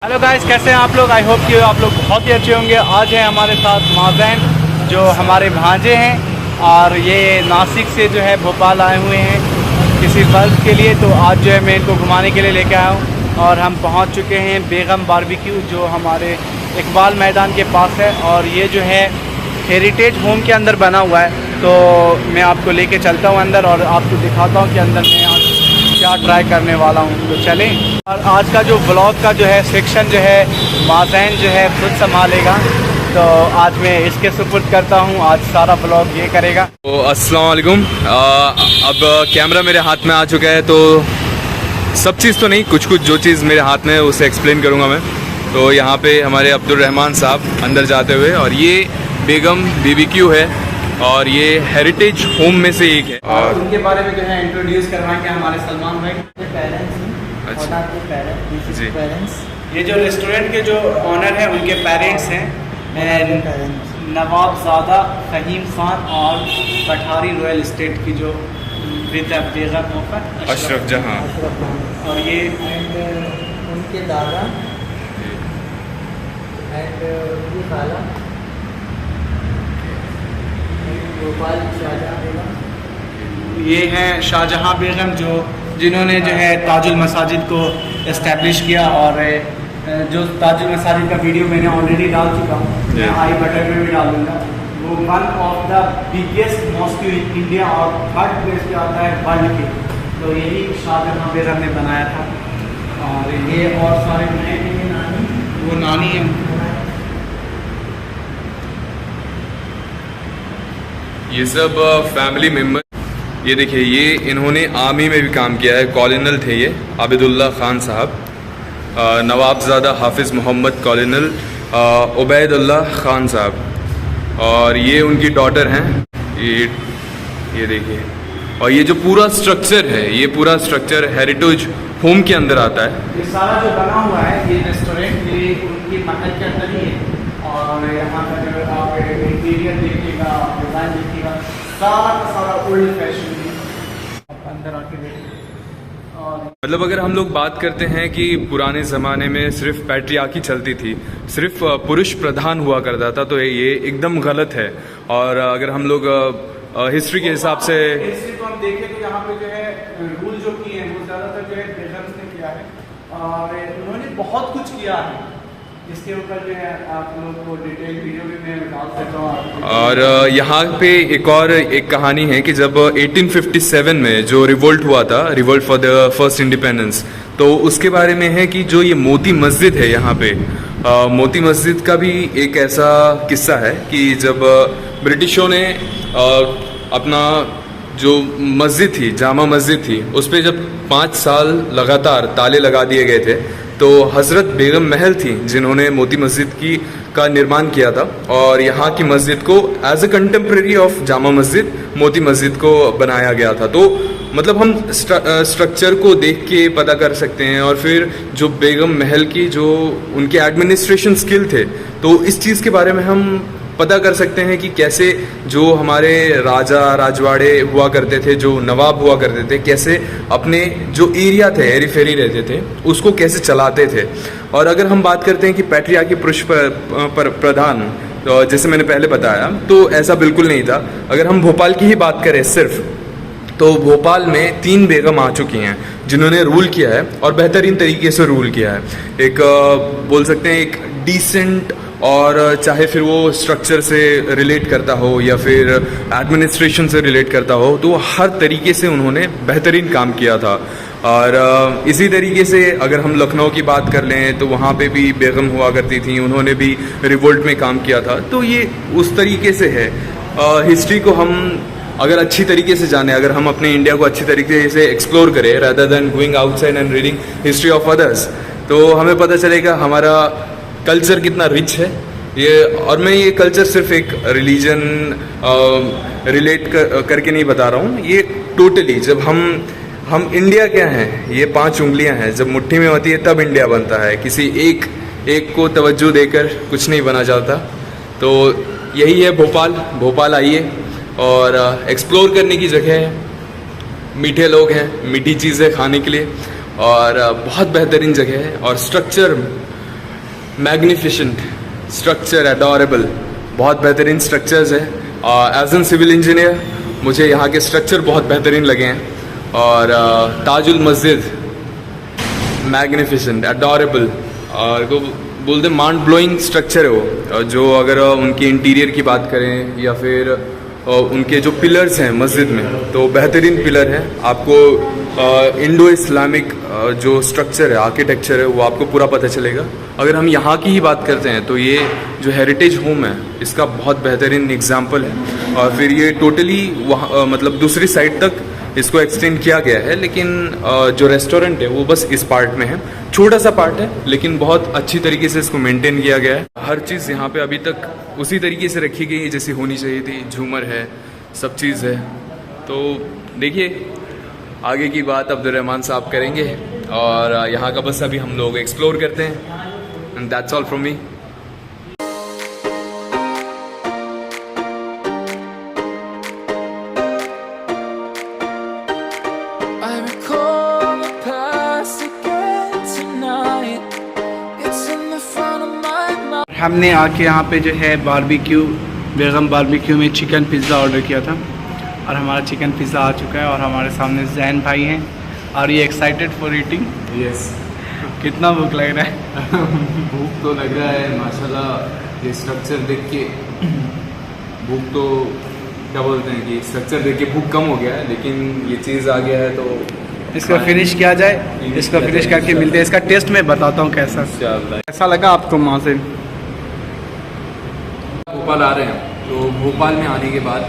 Hello guys, कैसे हैं आप लोग। आई होप कि आप लोग बहुत ही अच्छे होंगे। आज है हमारे साथ माज़ैन, जो हमारे भांजे हैं, और ये नासिक से जो है भोपाल आए हुए हैं किसी वर्क के लिए। तो आज जो है मैं इनको घुमाने के लिए लेके आया हूँ और हम पहुँच चुके हैं बेगम बारबेक्यू, जो हमारे इकबाल मैदान के पास है। और ये जो है हेरिटेज होम के अंदर बना हुआ है। तो मैं आपको लेके चलता हूँ अंदर और आपको दिखाता हूँ कि अंदर मैं आज क्या ट्राई करने वाला हूँ। तो चलें। और आज का जो ब्लॉग का जो है सेक्शन जो है माज़ैन जो है खुद संभालेगा। तो आज मैं इसके सुपुर्द करता हूँ, आज सारा ब्लॉग ये करेगा। तो अस्सलाम वालेकुम। अब कैमरा मेरे हाथ में आ चुका है, तो सब चीज़ तो नहीं, कुछ कुछ जो चीज़ मेरे हाथ में है उसे एक्सप्लेन करूँगा मैं। तो यहाँ पे हमारे अब्दुल रहमान साहब अंदर जाते हुए, और ये बेगम बीबीक्यू है और ये हेरिटेज होम में से एक है। और उनके बारे में जो है इंट्रोड्यूस करवाएंगे हमारे सलमान भाई। अच्छा जी। ये जो रेस्टोरेंट के जो ऑनर हैं उनके पेरेंट्स हैं नवाबजादा फ़हीम खान और पठारी रॉयल एस्टेट की जो बेगम अशरफ जहां। और ये उनके दादा एंड उनकी खाला भोपाल शाहजहां बेगम। ये हैं शाहजहां बेगम, जिन्होंने जो है ताजुल मसाजिद को इस्टेब्लिश किया। और जो ताजुल मसाजिद का वीडियो मैंने ऑलरेडी डाल चुका हूँ, मैं आई बटन में भी डालूंगा। वो one of the biggest mosque in India और थर्ड प्लेस पे आता है वर्ल्ड के। तो यही शाहजहां बेगम ने बनाया था। और ये और सारे नानी, वो नानी है। ये सब फैमिली मेम्बर। ये देखिए, ये इन्होंने आर्मी में भी काम किया है, कॉलोनल थे ये आबिदुल्ला खान साहब। नवाबजादा हाफिज़ मोहम्मद कॉलोनल उबैदुल्ला खान साहब, और ये उनकी डॉटर हैं। ये देखिए, और ये जो पूरा स्ट्रक्चर है, ये पूरा स्ट्रक्चर हेरिटेज होम के अंदर आता है। ये सारा जो बना हुआ है, ये रेस्टोरेंट ये उनकी महल के अंदर ही है। और यहाँ का जो आप इंटीरियर देखिएगा, डिज़ाइन देखिएगा, सारा का सारा ओल्ड फैशन है। आप अंदर आके देखिए। और मतलब अगर हम लोग बात करते हैं कि पुराने ज़माने में सिर्फ पैट्रियार्की चलती थी, सिर्फ पुरुष प्रधान हुआ करता था, तो ये एकदम गलत है। और अगर हम लोग हिस्ट्री के हिसाब से हिस्ट्री को हम देखें तो यहाँ पे जो है रूल जो किए हैं वो ज़्यादातर जो है बेगम्स ने किया है। और उन्होंने बहुत कुछ किया है, जिसके ऊपर जो है आप लोगों को डिटेल वीडियो भी मैं डाल सकता हूँ। और यहाँ पे एक कहानी है कि जब 1857 में जो रिवोल्ट हुआ था, revolt for the first independence, तो उसके बारे में है कि जो ये मोती मस्जिद है यहाँ पे, मोती मस्जिद का भी एक ऐसा किस्सा है कि जब ब्रिटिशों ने अपना जो मस्जिद थी, जामा मस्जिद थी, उस पर जब 5 साल लगातार ताले लगा दिए गए थे, तो हज़रत बेगम महल थी जिन्होंने मोती मस्जिद का निर्माण किया था। और यहाँ की मस्जिद को as a contemporary of Jama Masjid, Moti मस्जिद को बनाया गया था। तो मतलब हम स्ट्रक्चर को देख के पता कर सकते हैं। और फिर जो बेगम महल की जो उनके एडमिनिस्ट्रेशन स्किल थे, तो इस चीज़ के बारे में हम पता कर सकते हैं कि कैसे जो हमारे राजा राजवाड़े हुआ करते थे, जो नवाब हुआ करते थे, कैसे अपने जो एरिया थे, एरी फेरी रहते थे, उसको कैसे चलाते थे। और अगर हम बात करते हैं कि पैट्रियार्की पुरुष पर प्रधान, तो जैसे मैंने पहले बताया, तो ऐसा बिल्कुल नहीं था। अगर हम भोपाल की ही बात करें सिर्फ, तो भोपाल में 3 बेगम आ चुकी हैं जिन्होंने रूल किया है और बेहतरीन तरीके से रूल किया है। एक बोल सकते हैं एक डिसेंट, और चाहे फिर वो स्ट्रक्चर से रिलेट करता हो या फिर एडमिनिस्ट्रेशन से रिलेट करता हो, तो हर तरीके से उन्होंने बेहतरीन काम किया था। और इसी तरीके से अगर हम लखनऊ की बात कर लें, तो वहाँ पे भी बेगम हुआ करती थी, उन्होंने भी रिवोल्ट में काम किया था। तो ये उस तरीके से है। हिस्ट्री को हम अगर अच्छी तरीके से जाने, अगर हम अपने इंडिया को अच्छी तरीके से एक्सप्लोर करें rather than going outside and reading history of others, तो हमें पता चलेगा हमारा कल्चर कितना रिच है। ये, और मैं ये कल्चर सिर्फ एक रिलीजन रिलेट करके नहीं बता रहा हूँ, ये टोटली जब हम इंडिया क्या है, ये 5 उंगलियां हैं, जब मुट्ठी में होती है तब इंडिया बनता है। किसी एक को तवज्जो देकर कुछ नहीं बना जाता। तो यही है भोपाल आइए, और एक्सप्लोर करने की जगह है। मीठे लोग हैं, मीठी चीज़ें खाने के लिए, और बहुत बेहतरीन जगह है। और स्ट्रक्चर मैग्निफिसेंट स्ट्रक्चर, एडोरेबल, बहुत बेहतरीन स्ट्रक्चर्स है। एज एन सिविल इंजीनियर मुझे यहाँ के स्ट्रक्चर बहुत बेहतरीन लगे हैं। और ताजुल मस्जिद मैग्निफिसेंट, एडोरेबल, और को बोलते माउंट ब्लोइंग स्ट्रक्चर है वो। जो अगर उनके इंटीरियर की बात करें या फिर उनके जो पिलर्स हैं मस्जिद में, तो बेहतरीन पिलर है। आपको इंडो इस्लामिक जो स्ट्रक्चर है, आर्किटेक्चर है, वो आपको पूरा पता चलेगा। अगर हम यहाँ की ही बात करते हैं तो ये जो हेरिटेज होम है इसका बहुत बेहतरीन एग्जाम्पल है। और फिर ये टोटली वहाँ मतलब दूसरी साइड तक इसको एक्सटेंड किया गया है, लेकिन जो रेस्टोरेंट है वो बस इस पार्ट में है, छोटा सा पार्ट है, लेकिन बहुत अच्छी तरीके से इसको मेंटेन किया गया है। हर चीज़ यहाँ पे अभी तक उसी तरीके से रखी गई है जैसी होनी चाहिए थी। झूमर है, सब चीज़ है। तो देखिए आगे की बात अब्दुर्रहमान साहब करेंगे, और यहाँ का बस अभी हम लोग एक्सप्लोर करते हैं। And that's all from me. हमने आके यहाँ पे जो है बारबेक्यू, बेगम बारबेक्यू में चिकन पिज़्ज़ा ऑर्डर किया था, और हमारा चिकन पिज़्ज़ा आ चुका है। और हमारे सामने जैन भाई हैं, और ये एक्साइटेड फॉर ईटिंग। यस, कितना भूख लग रहा है? भूख तो लग रहा है माशाल्लाह। ये स्ट्रक्चर देख के भूख तो क्या बोलते हैं कि स्ट्रक्चर देख के भूख कम हो गया है, लेकिन ये चीज़ आ गया है तो इसको फिनिश किया जाए। इसको फिनिश करके मिलते हैं। इसका टेस्ट मैं बताता हूँ कैसा लगा आपको वहाँ से। भोपाल आ रहे हैं तो भोपाल में आने के बाद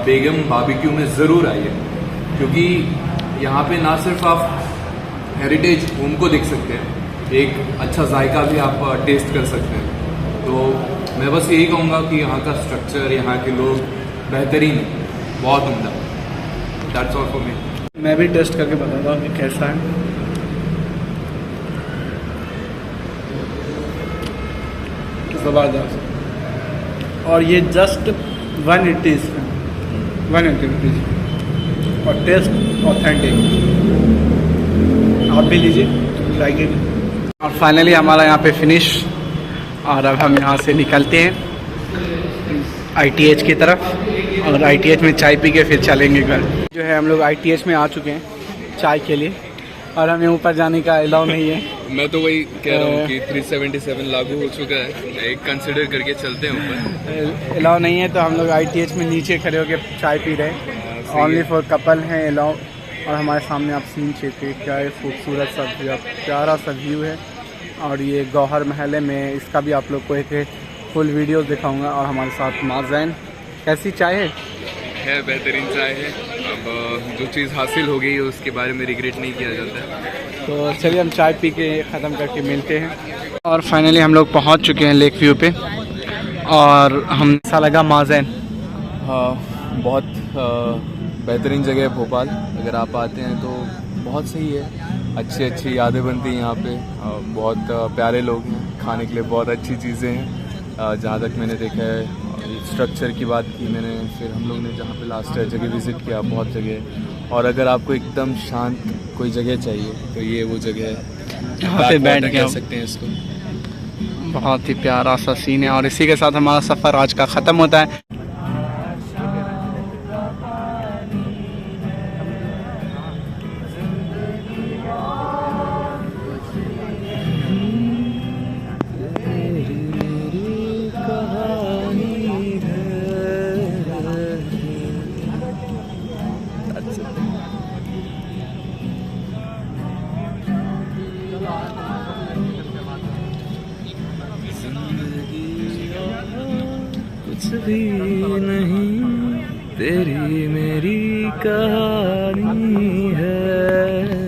बेगम बारबेक्यू में ज़रूर आइए, क्योंकि यहाँ पे ना सिर्फ आप हेरिटेज होम को देख सकते हैं, एक अच्छा जायका भी आप टेस्ट कर सकते हैं। तो मैं बस यही कहूँगा कि यहाँ का स्ट्रक्चर, यहाँ के लोग बेहतरीन है, बहुत उम्दा। That's all for me. मैं भी टेस्ट करके बताता हूँ कि कैसा है। ज़बरदस्त। और ये जस्ट 180 रुपीज़, और टेस्ट ऑथेंटिक। आप भी लीजिए, ट्राई कीजिए। और फाइनली हमारा यहाँ पे फिनिश, और अब हम यहाँ से निकलते हैं ITH की तरफ, और ITH में चाय पी के फिर चलेंगे घर। जो है हम लोग ITH में आ चुके हैं चाय के लिए, और हमें ऊपर जाने का अलाउ नहीं है। मैं तो वही कह रहा हूँ कि 377 लागू हो चुका है, एक कंसिडर करके चलते हैं ऊपर। अलाउ नहीं है तो हम लोग ITH में नीचे खड़े होकर चाय पी रहे हैं। ओनली फॉर कपल हैं अलाउ। और हमारे सामने आप सीन चेक, क्या है खूबसूरत सा प्यारा सा व्यू है। और ये गौहर महल है, मैं इसका भी आप लोग को एक फुल वीडियो दिखाऊंगा। और हमारे साथ माज़ैन। कैसी चाय है? बेहतरीन चाय है। अब जो चीज़ हासिल हो गई है उसके बारे में रिग्रेट नहीं किया जाता है। तो चलिए हम चाय पी के ख़त्म करके मिलते हैं। और फाइनली हम लोग पहुंच चुके हैं लेक व्यू पे, और हम ऐसा लगा माज़ैन। हाँ, बहुत बेहतरीन जगह है भोपाल। अगर आप आते हैं तो बहुत सही है, अच्छी अच्छी यादें बनती हैं यहाँ पे। बहुत प्यारे लोग हैं, खाने के लिए बहुत अच्छी चीज़ें हैं। जहाँ तक मैंने देखा है, स्ट्रक्चर की बात की मैंने, फिर हम लोग ने जहाँ पे लास्ट जगह विज़िट किया, बहुत जगह है। और अगर आपको एकदम शांत कोई जगह चाहिए तो ये वो जगह है, यहाँ पे बैठ के कह सकते हैं इसको। बहुत ही प्यारा सा सीन है। और इसी के साथ हमारा सफ़र आज का ख़त्म होता है। कुछ भी नहीं, तेरी मेरी कहानी है।